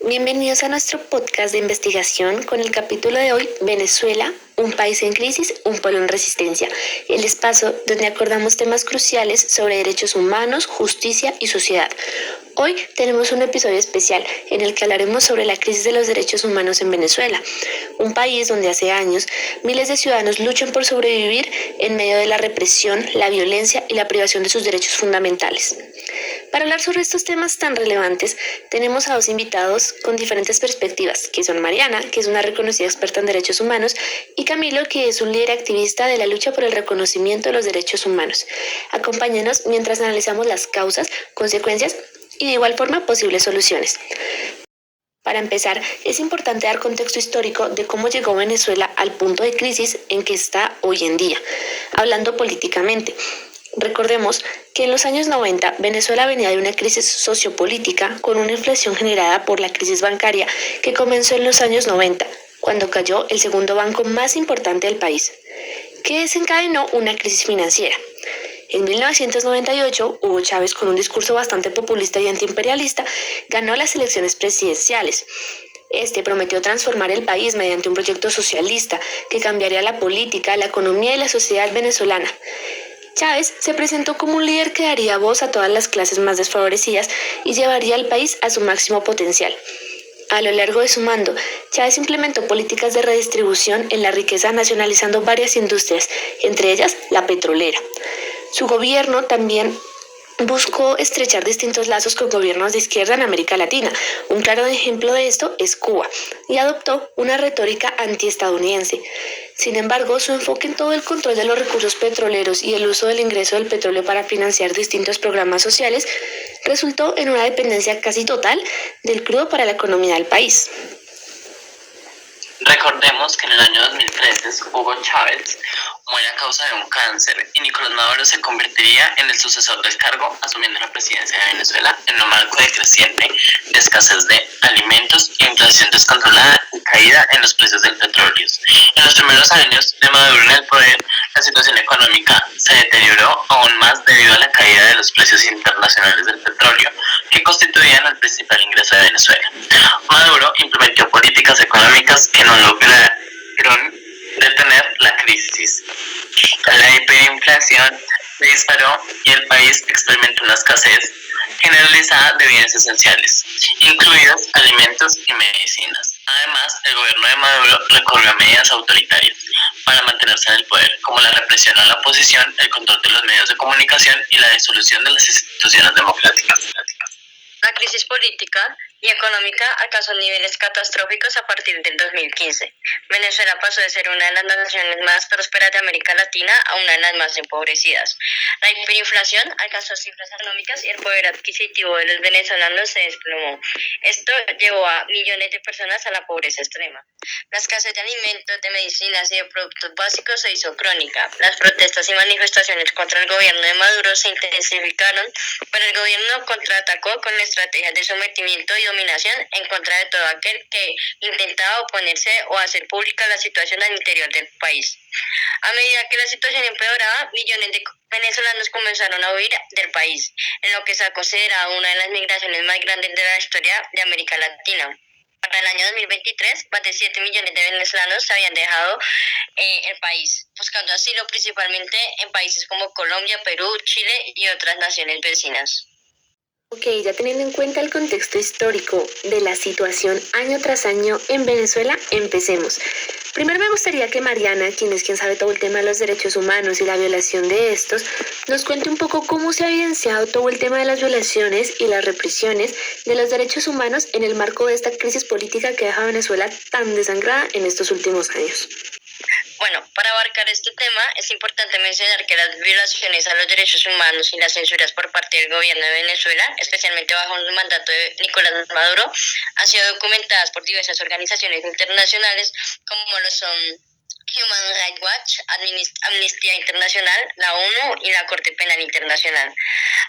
Bienvenidos a nuestro podcast de investigación con el capítulo de hoy, Venezuela, un país en crisis, un pueblo en resistencia, el espacio donde acordamos temas cruciales sobre derechos humanos, justicia y sociedad. Hoy tenemos un episodio especial en el que hablaremos sobre la crisis de los derechos humanos en Venezuela, un país donde hace años miles de ciudadanos luchan por sobrevivir en medio de la represión, la violencia y la privación de sus derechos fundamentales. Para hablar sobre estos temas tan relevantes, tenemos a dos invitados con diferentes perspectivas, que son Mariana, que es una reconocida experta en derechos humanos, y Camilo, que es un líder activista de la lucha por el reconocimiento de los derechos humanos. Acompáñenos mientras analizamos las causas, consecuencias y de igual forma posibles soluciones. Para empezar, es importante dar contexto histórico de cómo llegó Venezuela al punto de crisis en que está hoy en día, hablando políticamente. Recordemos que en los años 90 Venezuela venía de una crisis sociopolítica con una inflación generada por la crisis bancaria que comenzó en los años 90, cuando cayó el segundo banco más importante del país, que desencadenó una crisis financiera. En 1998, Hugo Chávez, con un discurso bastante populista y antiimperialista, ganó las elecciones presidenciales. Este prometió transformar el país mediante un proyecto socialista que cambiaría la política, la economía y la sociedad venezolana. Chávez se presentó como un líder que daría voz a todas las clases más desfavorecidas y llevaría al país a su máximo potencial. A lo largo de su mando, Chávez implementó políticas de redistribución en la riqueza nacionalizando varias industrias, entre ellas la petrolera. Su gobierno también buscó estrechar distintos lazos con gobiernos de izquierda en América Latina. Un claro ejemplo de esto es Cuba, y adoptó una retórica antiestadounidense. Sin embargo, su enfoque en todo el control de los recursos petroleros y el uso del ingreso del petróleo para financiar distintos programas sociales resultó en una dependencia casi total del crudo para la economía del país. Recordemos que en el año 2013 Hugo Chávez muere a causa de un cáncer y Nicolás Maduro se convertiría en el sucesor del cargo, asumiendo la presidencia de Venezuela en un marco de creciente de escasez de alimentos, inflación descontrolada y caída en los precios del petróleo. En los primeros años de Maduro en el poder, la situación económica se deterioró aún más debido a la caída de los precios internacionales del petróleo, que constituían el principal ingreso de Venezuela. Maduro implementó políticas económicas que no lograron detener la crisis. La hiperinflación se disparó y el país experimentó una escasez generalizada de bienes esenciales, incluidos alimentos y medicinas. Además, el gobierno de Maduro recurrió a medidas autoritarias para mantenerse en el poder, como la represión a la oposición, el control de los medios de comunicación y la disolución de las instituciones democráticas. La crisis política y económica alcanzó niveles catastróficos a partir del 2015. Venezuela pasó de ser una de las naciones más prósperas de América Latina a una de las más empobrecidas. La hiperinflación alcanzó cifras astronómicas y el poder adquisitivo de los venezolanos se desplomó. Esto llevó a millones de personas a la pobreza extrema. La escasez de alimentos, de medicinas y de productos básicos se hizo crónica. Las protestas y manifestaciones contra el gobierno de Maduro se intensificaron, pero el gobierno contraatacó con estrategias de sometimiento y dominación en contra de todo aquel que intentaba oponerse o hacer pública la situación al interior del país. A medida que la situación empeoraba, millones de venezolanos comenzaron a huir del país, en lo que se ha considerado una de las migraciones más grandes de la historia de América Latina. Para el año 2023, más de 7 millones de venezolanos habían dejado el país, buscando asilo principalmente en países como Colombia, Perú, Chile y otras naciones vecinas. Ok, ya teniendo en cuenta el contexto histórico de la situación año tras año en Venezuela, empecemos. Primero me gustaría que Mariana, quien sabe todo el tema de los derechos humanos y la violación de estos, nos cuente un poco cómo se ha evidenciado todo el tema de las violaciones y las represiones de los derechos humanos en el marco de esta crisis política que deja a Venezuela tan desangrada en estos últimos años. Bueno, para abarcar este tema es importante mencionar que las violaciones a los derechos humanos y las censuras por parte del gobierno de Venezuela, especialmente bajo el mandato de Nicolás Maduro, han sido documentadas por diversas organizaciones internacionales como lo son Human Rights Watch, Amnistía Internacional, la ONU y la Corte Penal Internacional.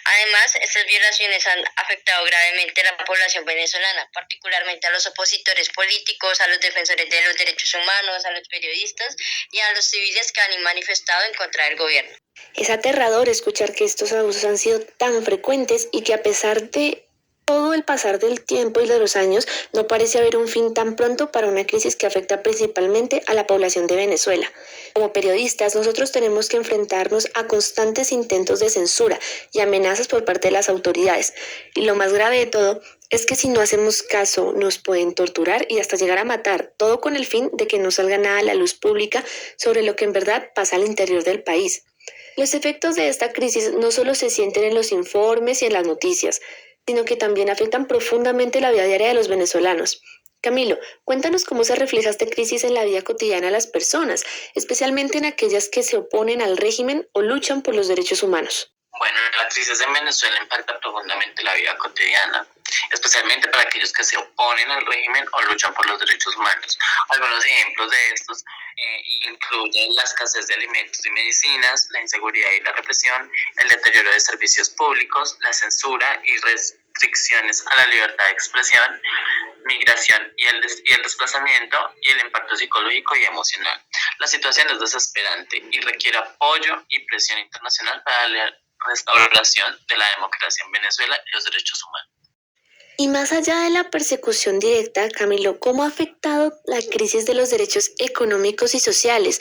Además, estas violaciones han afectado gravemente a la población venezolana, particularmente a los opositores políticos, a los defensores de los derechos humanos, a los periodistas y a los civiles que han manifestado en contra del gobierno. Es aterrador escuchar que estos abusos han sido tan frecuentes y que a pesar de Todo el pasar del tiempo y de los años no parece haber un fin tan pronto para una crisis que afecta principalmente a la población de Venezuela. Como periodistas, nosotros tenemos que enfrentarnos a constantes intentos de censura y amenazas por parte de las autoridades. Y lo más grave de todo es que si no hacemos caso nos pueden torturar y hasta llegar a matar, todo con el fin de que no salga nada a la luz pública sobre lo que en verdad pasa al interior del país. Los efectos de esta crisis no solo se sienten en los informes y en las noticias, sino que también afectan profundamente la vida diaria de los venezolanos. Camilo, cuéntanos cómo se refleja esta crisis en la vida cotidiana de las personas, especialmente en aquellas que se oponen al régimen o luchan por los derechos humanos. Bueno, la crisis en Venezuela impacta profundamente la vida cotidiana, especialmente para aquellos que se oponen al régimen o luchan por los derechos humanos. Algunos ejemplos de estos incluyen la escasez de alimentos y medicinas, la inseguridad y la represión, el deterioro de servicios públicos, la censura y restricciones a la libertad de expresión, migración y el desplazamiento y el impacto psicológico y emocional. La situación es desesperante y requiere apoyo y presión internacional para la restauración de la democracia en Venezuela y los derechos humanos. Y más allá de la persecución directa, Camilo, ¿cómo ha afectado la crisis de los derechos económicos y sociales,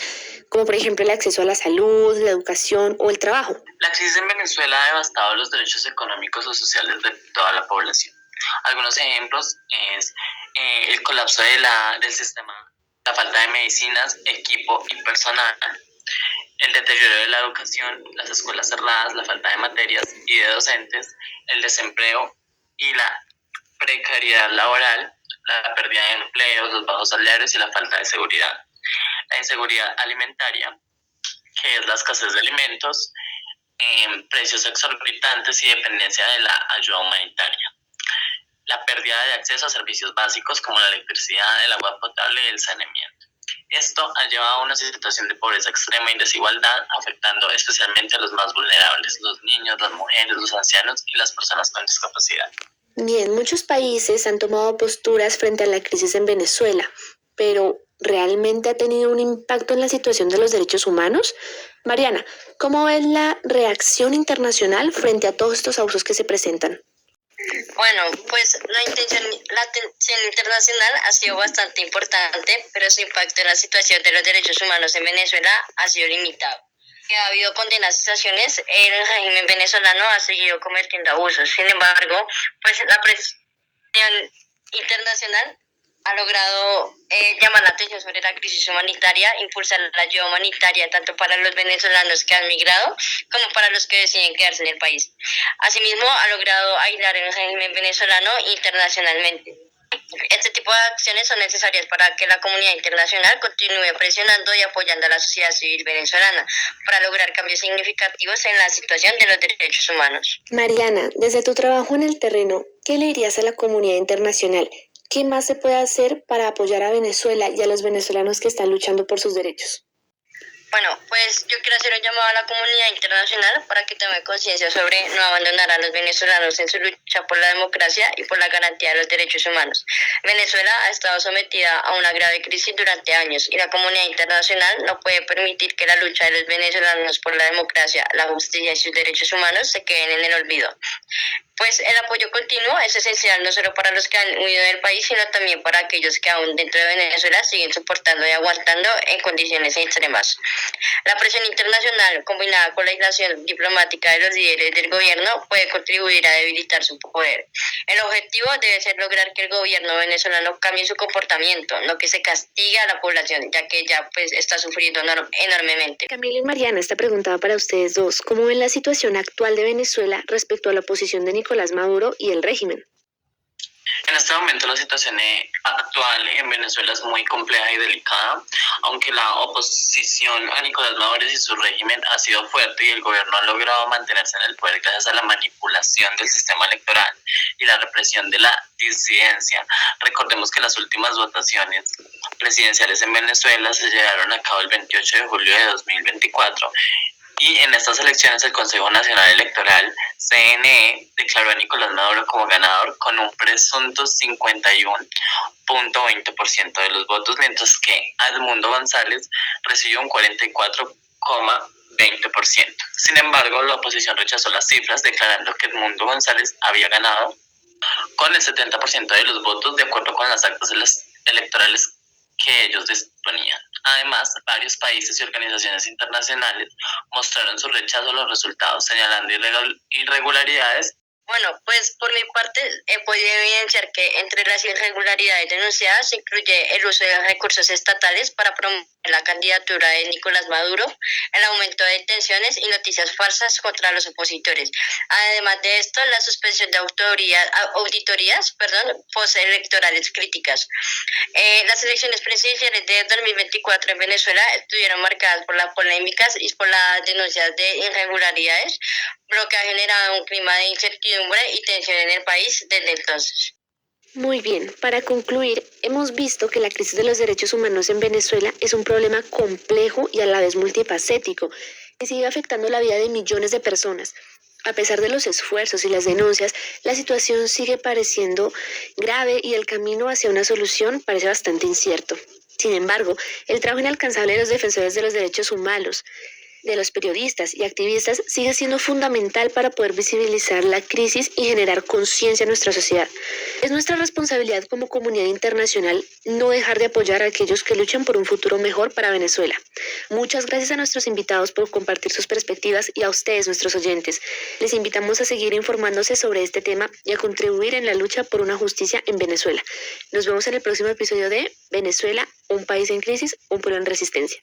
como por ejemplo el acceso a la salud, la educación o el trabajo? La crisis en Venezuela ha devastado los derechos económicos o sociales de toda la población. Algunos ejemplos es el colapso del sistema, la falta de medicinas, equipo y personal, el deterioro de la educación, las escuelas cerradas, la falta de materias y de docentes, el desempleo y la precariedad laboral, la pérdida de empleos, los bajos salarios y la falta de seguridad. La inseguridad alimentaria, que es la escasez de alimentos, precios exorbitantes y dependencia de la ayuda humanitaria. La pérdida de acceso a servicios básicos como la electricidad, el agua potable y el saneamiento. Esto ha llevado a una situación de pobreza extrema y desigualdad, afectando especialmente a los más vulnerables, los niños, las mujeres, los ancianos y las personas con discapacidad. Bien, muchos países han tomado posturas frente a la crisis en Venezuela, pero ¿realmente ha tenido un impacto en la situación de los derechos humanos? Mariana, ¿cómo ves la reacción internacional frente a todos estos abusos que se presentan? Bueno, pues la atención internacional ha sido bastante importante, pero su impacto en la situación de los derechos humanos en Venezuela ha sido limitado. Que ha habido condenas y sanciones, el régimen venezolano ha seguido cometiendo abusos. Sin embargo, pues la presión internacional ha logrado llamar la atención sobre la crisis humanitaria, impulsar la ayuda humanitaria tanto para los venezolanos que han migrado como para los que deciden quedarse en el país. Asimismo, ha logrado aislar el régimen venezolano internacionalmente. Este tipo de acciones son necesarias para que la comunidad internacional continúe presionando y apoyando a la sociedad civil venezolana para lograr cambios significativos en la situación de los derechos humanos. Mariana, desde tu trabajo en el terreno, ¿qué le dirías a la comunidad internacional? ¿Qué más se puede hacer para apoyar a Venezuela y a los venezolanos que están luchando por sus derechos? Bueno, pues yo quiero hacer un llamado a la comunidad internacional para que tome conciencia sobre no abandonar a los venezolanos en su lucha por la democracia y por la garantía de los derechos humanos. Venezuela ha estado sometida a una grave crisis durante años y la comunidad internacional no puede permitir que la lucha de los venezolanos por la democracia, la justicia y sus derechos humanos se queden en el olvido. Pues el apoyo continuo es esencial no solo para los que han huido del país, sino también para aquellos que aún dentro de Venezuela siguen soportando y aguantando en condiciones extremas. La presión internacional, combinada con la aislación diplomática de los líderes del gobierno, puede contribuir a debilitar su poder. El objetivo debe ser lograr que el gobierno venezolano cambie su comportamiento, no que se castigue a la población, ya que ya pues está sufriendo enormemente. Camilo y Mariana, esta pregunta va para ustedes dos. ¿Cómo ven la situación actual de Venezuela respecto a la oposición de Nicolás Maduro y el régimen? En este momento la situación actual en Venezuela es muy compleja y delicada, aunque la oposición a Nicolás Maduro y su régimen ha sido fuerte y el gobierno ha logrado mantenerse en el poder gracias a la manipulación del sistema electoral y la represión de la disidencia. Recordemos que las últimas votaciones presidenciales en Venezuela se llevaron a cabo el 28 de julio de 2024. Y en estas elecciones el Consejo Nacional Electoral, CNE, declaró a Nicolás Maduro como ganador con un presunto 51.20% de los votos, mientras que Edmundo González recibió un 44.20%. Sin embargo, la oposición rechazó las cifras, declarando que Edmundo González había ganado con el 70% de los votos de acuerdo con las actas electorales que ellos disponían. Además, varios países y organizaciones internacionales mostraron su rechazo a los resultados, señalando irregularidades. Bueno, pues por mi parte he podido evidenciar que entre las irregularidades denunciadas se incluye el uso de recursos estatales para promover la candidatura de Nicolás Maduro, el aumento de detenciones y noticias falsas contra los opositores. Además de esto, la suspensión de auditorías postelectorales críticas. Las elecciones presidenciales de 2024 en Venezuela estuvieron marcadas por las polémicas y por las denuncias de irregularidades, lo que ha generado un clima de incertidumbre y tensión en el país desde entonces. Muy bien, para concluir, hemos visto que la crisis de los derechos humanos en Venezuela es un problema complejo y a la vez multifacético, que sigue afectando la vida de millones de personas. A pesar de los esfuerzos y las denuncias, la situación sigue pareciendo grave y el camino hacia una solución parece bastante incierto. Sin embargo, el trabajo inalcanzable de los defensores de los derechos humanos, de los periodistas y activistas sigue siendo fundamental para poder visibilizar la crisis y generar conciencia en nuestra sociedad. Es nuestra responsabilidad como comunidad internacional no dejar de apoyar a aquellos que luchan por un futuro mejor para Venezuela. Muchas gracias a nuestros invitados por compartir sus perspectivas y a ustedes, nuestros oyentes. Les invitamos a seguir informándose sobre este tema y a contribuir en la lucha por una justicia en Venezuela. Nos vemos en el próximo episodio de Venezuela, un país en crisis, un pueblo en resistencia.